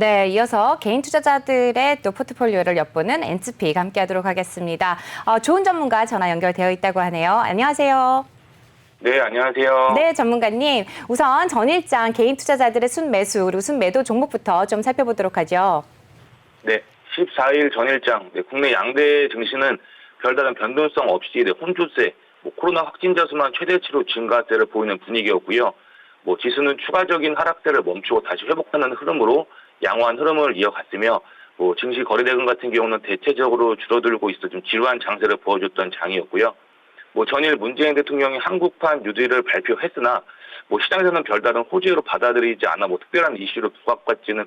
네, 이어서 개인 투자자들의 또 포트폴리오를 엿보는 엔츠픽 함께하도록 하겠습니다. 좋은 전문가 전화 연결되어 있다고 하네요. 안녕하세요. 네, 안녕하세요. 네, 전문가님. 우선 전일장 개인 투자자들의 순매수 그리고 순매도 종목부터 좀 살펴보도록 하죠. 네, 14일 전일장 국내 양대 증시는 별다른 변동성 없이 혼조세, 코로나 확진자 수만 최대치로 증가세를 보이는 분위기였고요. 지수는 추가적인 하락세를 멈추고 다시 회복하는 흐름으로 양호한 흐름을 이어갔으며 증시 거래대금 같은 경우는 대체적으로 줄어들고 있어 좀 지루한 장세를 보여줬던 장이었고요. 전일 문재인 대통령이 한국판 뉴딜을 발표했으나 시장에서는 별다른 호재로 받아들이지 않아 특별한 이슈로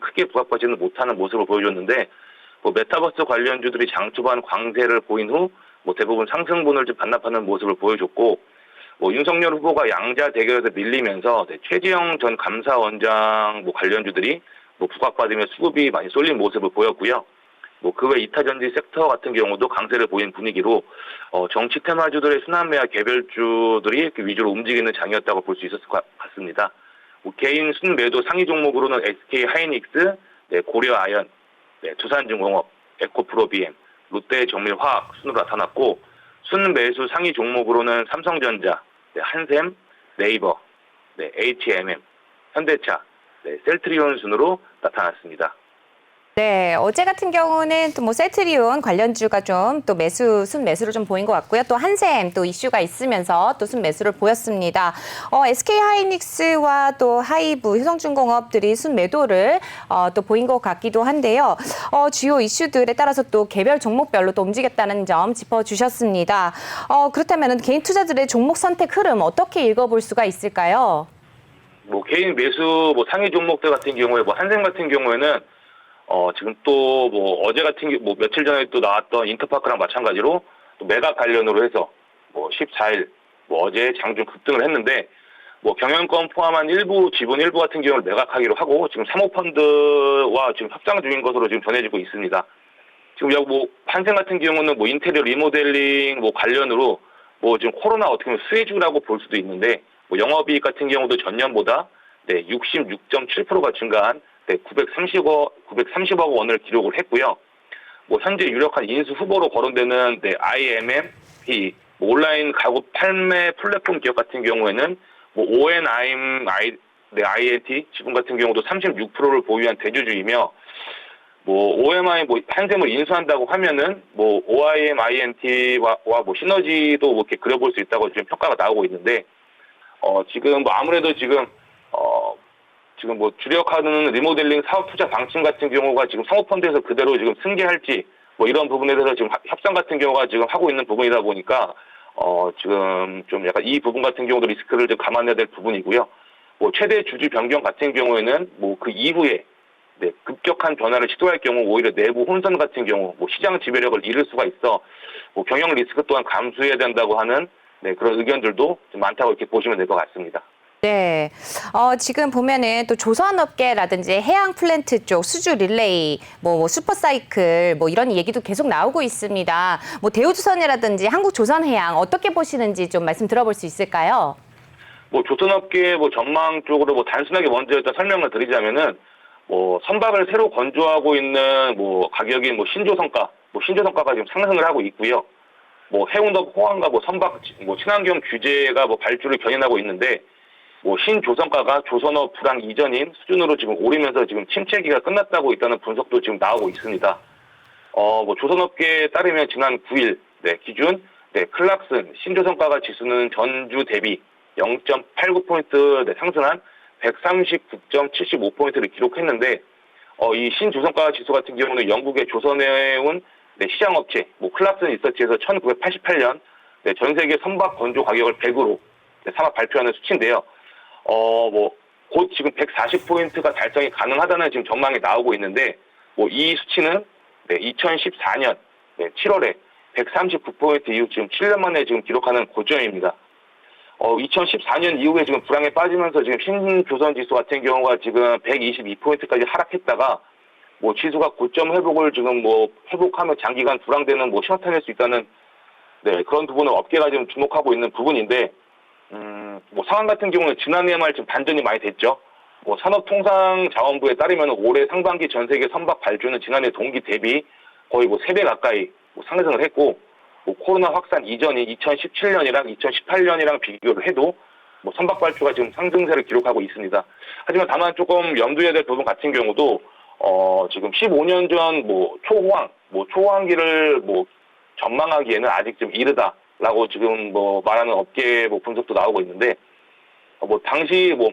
크게 부각받지는 못하는 모습을 보여줬는데 메타버스 관련주들이 장 초반 광세를 보인 후 대부분 상승분을 좀 반납하는 모습을 보여줬고 윤석열 후보가 양자 대결에서 밀리면서 최재형 전 감사원장 관련주들이 부각받으며 수급이 많이 쏠린 모습을 보였고요. 그 외 이타전지 섹터 같은 경우도 강세를 보인 분위기로 정치 테마주들의 순환매와 개별주들이 위주로 움직이는 장이었다고 볼 수 있었을 것 같습니다. 개인 순매도 상위 종목으로는 SK 하이닉스, 고려아연, 두산중공업, 에코프로비엠, 롯데정밀화학 순으로 나타났고 순매수 상위 종목으로는 삼성전자, 한샘, 네이버, HMM, 현대차, 셀트리온 순으로 나타났습니다. 네, 어제 같은 경우는 또 셀트리온 관련주가 좀 또 순매수를 좀 보인 것 같고요. 또 한샘 또 이슈가 있으면서 또 순매수를 보였습니다. SK 하이닉스와 또 하이브, 효성중공업들이 순매도를 또 보인 것 같기도 한데요. 주요 이슈들에 따라서 또 개별 종목별로 또 움직였다는 점 짚어주셨습니다. 그렇다면 개인 투자들의 종목 선택 흐름 어떻게 읽어볼 수가 있을까요? 개인 매수 상위 종목들 같은 경우에 한샘 같은 경우에는 지금 또 어제 같은 며칠 전에 또 나왔던 인터파크랑 마찬가지로 또 매각 관련으로 해서 14일 어제 장중 급등을 했는데 경영권 포함한 지분 일부 같은 경우를 매각하기로 하고 지금 사모펀드와 지금 협상 중인 것으로 지금 전해지고 있습니다. 지금 한샘 같은 경우는 인테리어 리모델링 관련으로 지금 코로나 어떻게 보면 수혜주라고 볼 수도 있는데 영업이익 같은 경우도 전년보다 66.7%가 증가한 930억 원을 기록을 했고요. 현재 유력한 인수 후보로 거론되는 IMM, 온라인 가구 판매 플랫폼 기업 같은 경우에는 ONIT 지분 같은 경우도 36%를 보유한 대주주이며 OMI 한샘을 인수한다고 하면은 OIM, INT와 시너지도 이렇게 그려볼 수 있다고 지금 평가가 나오고 있는데 지금 아무래도 지금 주력하는 리모델링 사업 투자 방침 같은 경우가 지금 사모펀드에서 그대로 지금 승계할지 이런 부분에 대해서 지금 협상 같은 경우가 지금 하고 있는 부분이다 보니까 지금 좀 약간 이 부분 같은 경우도 리스크를 좀 감안해야 될 부분이고요. 최대 주주 변경 같은 경우에는 그 이후에 급격한 변화를 시도할 경우 오히려 내부 혼선 같은 경우 시장 지배력을 잃을 수가 있어 경영 리스크 또한 감수해야 된다고 하는 그런 의견들도 좀 많다고 이렇게 보시면 될 것 같습니다. 네, 지금 보면은 또 조선업계라든지 해양 플랜트 쪽 수주 릴레이, 슈퍼사이클, 이런 얘기도 계속 나오고 있습니다. 대우조선이라든지 한국조선해양 어떻게 보시는지 좀 말씀 들어볼 수 있을까요? 조선업계 전망 쪽으로 단순하게 먼저 일단 설명을 드리자면은 선박을 새로 건조하고 있는 가격인 신조선가가 지금 상승을 하고 있고요. 해운업 호황과 선박 친환경 규제가 발주를 견인하고 있는데 신조선가가 조선업 불황 이전인 수준으로 지금 오르면서 지금 침체기가 끝났다고 있다는 분석도 지금 나오고 있습니다. 조선업계에 따르면 지난 9일 기준 클락슨 신조선가가 지수는 전주 대비 0.89포인트 상승한 139.75포인트를 기록했는데 이 신조선가 지수 같은 경우는 영국의 조선해운 시장업체 클락슨 리서치에서 1988년 전 세계 선박 건조 가격을 100으로 사막 발표하는 수치인데요. 곧 지금 140포인트가 달성이 가능하다는 지금 전망이 나오고 있는데 이 수치는 2014년 7월에 139포인트 이후 지금 7년 만에 지금 기록하는 고점입니다. 2014년 이후에 지금 불황에 빠지면서 지금 신조선 지수 같은 경우가 지금 122포인트까지 하락했다가 지수가 고점 회복을 지금 회복하면 장기간 불황되는 시나타낼 수 있다는 그런 부분을 업계가 지금 주목하고 있는 부분인데 상황 같은 경우는 지난해 말 지금 반전이 많이 됐죠. 뭐 산업통상자원부에 따르면 올해 상반기 전 세계 선박 발주는 지난해 동기 대비 거의 뭐 3배 가까이 상승을 했고, 뭐 코로나 확산 이전인 2017년이랑 2018년이랑 비교를 해도 뭐 선박 발주가 지금 상승세를 기록하고 있습니다. 하지만 다만 조금 염두해야 될 부분 같은 경우도 지금 15년 전 뭐 초호황기를 뭐 전망하기에는 아직 좀 이르다라고 지금 뭐 말하는 업계 뭐 분석도 나오고 있는데, 뭐 당시 뭐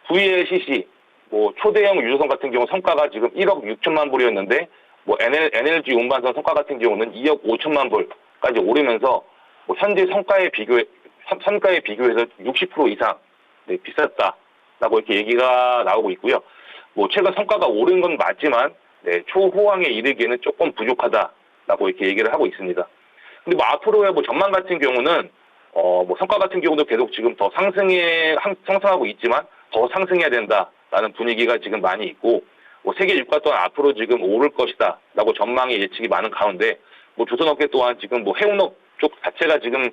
VLCC 뭐 초대형 유조선 같은 경우 성과가 지금 1억 6천만 불이었는데, 뭐 NLG 운반선 성과 같은 경우는 2억 5천만 불까지 오르면서 뭐 현재 성과에 비교해서 60% 이상 비쌌다라고 이렇게 얘기가 나오고 있고요. 뭐 최근 성과가 오른 건 맞지만 초호황에 이르기에는 조금 부족하다라고 이렇게 얘기를 하고 있습니다. 근데 뭐 앞으로의 뭐 전망 같은 경우는 뭐 성과 같은 경우도 계속 지금 더 상승하고 있지만 더 상승해야 된다라는 분위기가 지금 많이 있고, 뭐 세계 유가 또한 앞으로 지금 오를 것이다라고 전망의 예측이 많은 가운데, 뭐 조선업계 또한 지금 뭐 해운업 쪽 자체가 지금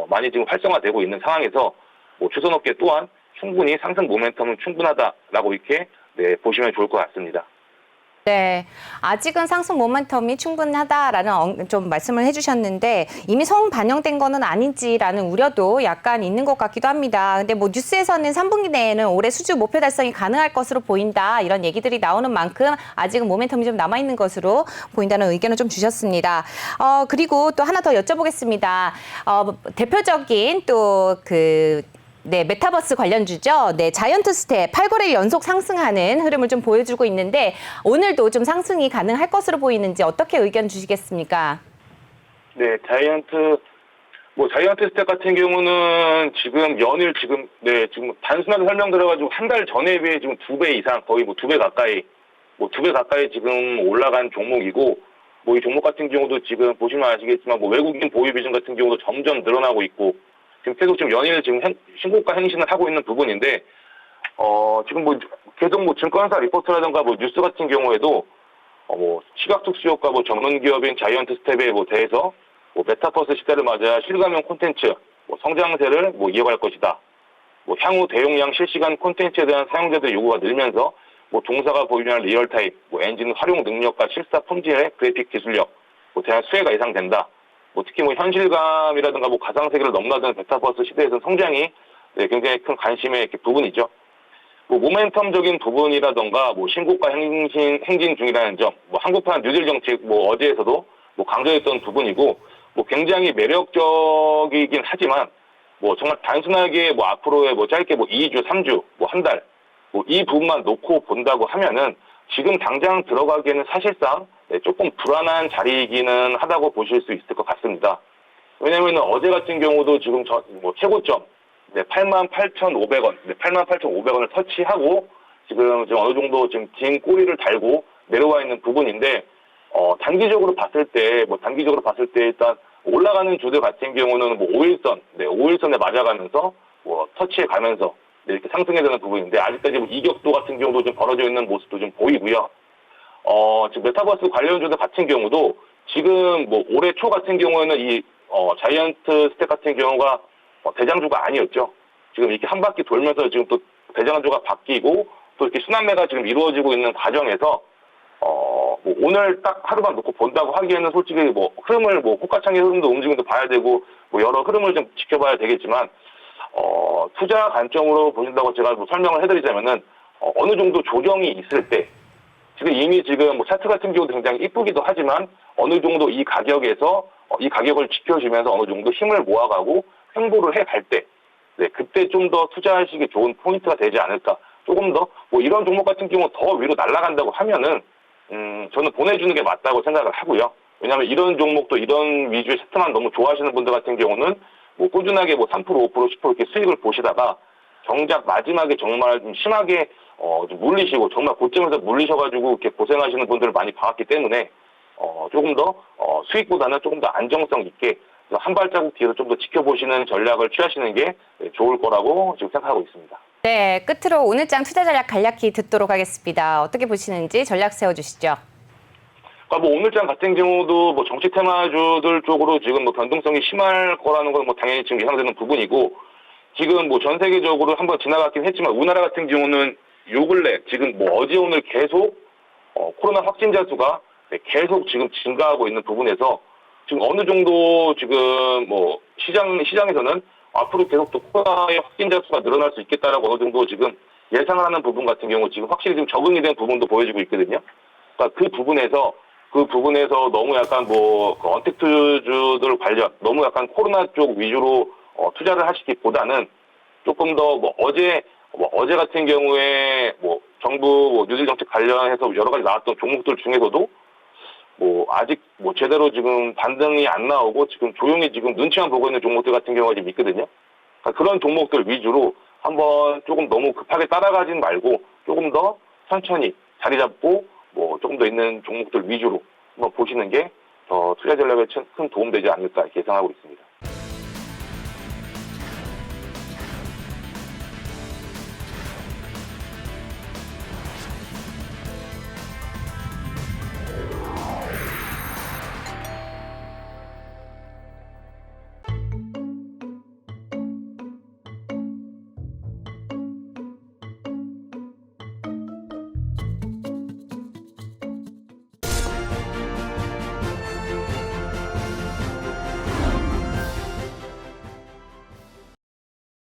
많이 지금 활성화되고 있는 상황에서 뭐 조선업계 또한 충분히 상승 모멘텀은 충분하다라고 이렇게 보시면 좋을 것 같습니다. 네, 아직은 상승 모멘텀이 충분하다라는 좀 말씀을 해주셨는데 이미 반영된 거는 아닌지라는 우려도 약간 있는 것 같기도 합니다. 근데 뭐 뉴스에서는 3분기 내에는 올해 수주 목표 달성이 가능할 것으로 보인다 이런 얘기들이 나오는 만큼 아직은 모멘텀이 좀 남아있는 것으로 보인다는 의견을 좀 주셨습니다. 그리고 또 하나 더 여쭤보겠습니다. 대표적인 메타버스 관련주죠. 네, 자이언트 스텝 8거래일 연속 상승하는 흐름을 좀 보여주고 있는데 오늘도 좀 상승이 가능할 것으로 보이는지 어떻게 의견 주시겠습니까? 네, 자이언트 스텝 같은 경우는 지금 연일 지금 단순하게 설명드려가지고 한 달 전에 비해 지금 2배 이상, 거의 뭐 2배 가까이 지금 올라간 종목이고, 뭐 이 종목 같은 경우도 지금 보시면 아시겠지만 뭐 외국인 보유 비중 같은 경우도 점점 늘어나고 있고, 지금 계속 지금 연일 지금 신고가 행진을 하고 있는 부분인데, 지금 뭐 계속 뭐 증권사 리포트라든가 뭐 뉴스 같은 경우에도 뭐 시각특수효과 뭐 전문 기업인 자이언트 스텝에 뭐 대해서 뭐 메타버스 시대를 맞아 실감형 콘텐츠 뭐 성장세를 뭐 이어갈 것이다. 뭐 향후 대용량 실시간 콘텐츠에 대한 사용자들의 요구가 늘면서 뭐 동사가 보유한 리얼타임, 뭐 엔진 활용 능력과 실사 품질의 그래픽 기술력, 뭐 대한 수혜가 예상된다. 뭐 특히 뭐 현실감이라든가 뭐 가상세계를 넘나드는 메타버스 시대에서는 성장이 굉장히 큰 관심의 부분이죠. 뭐 모멘텀적인 부분이라든가 뭐 신고가 행진 중이라는 점, 뭐 한국판 뉴딜 정책 뭐 어제에서도 뭐 강조했던 부분이고, 뭐 굉장히 매력적이긴 하지만 뭐 정말 단순하게 뭐 앞으로의 뭐 짧게 뭐 2주, 3주, 뭐 한 달, 뭐 이 부분만 놓고 본다고 하면은 지금 당장 들어가기에는 사실상 조금 불안한 자리이기는 하다고 보실 수 있을 것 같습니다. 왜냐하면 어제 같은 경우도 지금 뭐 최고점 88,500원, 88,500원을 터치하고 지금 어느 정도 지금 긴 꼬리를 달고 내려와 있는 부분인데, 단기적으로 봤을 때 일단 올라가는 주들 같은 경우는 뭐 5일선에 맞아가면서 뭐 터치해 가면서 이렇게 상승해야 되는 부분인데, 아직까지 뭐 이격도 같은 경우도 좀 벌어져 있는 모습도 좀 보이고요. 지금 메타버스 관련주들 같은 경우도 지금 뭐 올해 초 같은 경우에는 이 자이언트 스텝 같은 경우가 대장주가 아니었죠. 지금 이렇게 한 바퀴 돌면서 지금 또 대장주가 바뀌고 또 이렇게 순환매가 지금 이루어지고 있는 과정에서 뭐 오늘 딱 하루만 놓고 본다고 하기에는 솔직히 뭐 흐름을 뭐 호가창의 흐름도 움직임도 봐야 되고 뭐 여러 흐름을 좀 지켜봐야 되겠지만, 투자 관점으로 보신다고 제가 뭐 설명을 해드리자면은 어느 정도 조정이 있을 때, 이미 뭐 차트 같은 경우도 굉장히 이쁘기도 하지만 어느 정도 이 가격에서 이 가격을 지켜주면서 어느 정도 힘을 모아가고 횡보를 해갈 때, 그때 좀 더 투자하시기 좋은 포인트가 되지 않을까. 조금 더 뭐 이런 종목 같은 경우 더 위로 날아간다고 하면은 저는 보내주는 게 맞다고 생각을 하고요. 왜냐하면 이런 종목도 이런 위주의 차트만 너무 좋아하시는 분들 같은 경우는 뭐 꾸준하게 뭐 3%, 5%, 10% 이렇게 수익을 보시다가 정작 마지막에 정말 좀 심하게 좀 물리시고 정말 고점에서 물리셔가지고 이렇게 고생하시는 분들을 많이 봐왔기 때문에 조금 더 수익보다는 조금 더 안정성 있게 한 발자국 뒤에서 좀 더 지켜보시는 전략을 취하시는 게 좋을 거라고 지금 생각하고 있습니다. 네, 끝으로 오늘장 투자 전략 간략히 듣도록 하겠습니다. 어떻게 보시는지 전략 세워주시죠. 그러니까 뭐 오늘장 같은 경우도 뭐 정치 테마주들 쪽으로 지금 뭐 변동성이 심할 거라는 건 뭐 당연히 지금 예상되는 부분이고, 지금 뭐 전 세계적으로 한번 지나갔긴 했지만 우리나라 같은 경우는 요 근래 지금 뭐 어제 오늘 계속 코로나 확진자 수가 계속 지금 증가하고 있는 부분에서 지금 어느 정도 지금 뭐 시장에서는 앞으로 계속 또 코로나의 확진자 수가 늘어날 수 있겠다라고 어느 정도 지금 예상을 하는 부분 같은 경우 지금 확실히 지금 적응이 된 부분도 보여지고 있거든요. 그러니까 그 부분에서 너무 약간 뭐 언택트주들 관련 너무 약간 코로나 쪽 위주로 투자를 하시기보다는 조금 더 뭐 어제 같은 경우에 뭐 정부 뭐 뉴딜 정책 관련해서 여러 가지 나왔던 종목들 중에서도 뭐 아직 뭐 제대로 지금 반등이 안 나오고 지금 조용히 지금 눈치만 보고 있는 종목들 같은 경우가 좀 있거든요. 그러니까 그런 종목들 위주로 한번 조금 너무 급하게 따라가진 말고 조금 더 천천히 자리 잡고 뭐 조금 더 있는 종목들 위주로 한번 보시는 게 더 투자 전략에 큰 도움 되지 않을까 이렇게 예상하고 있습니다.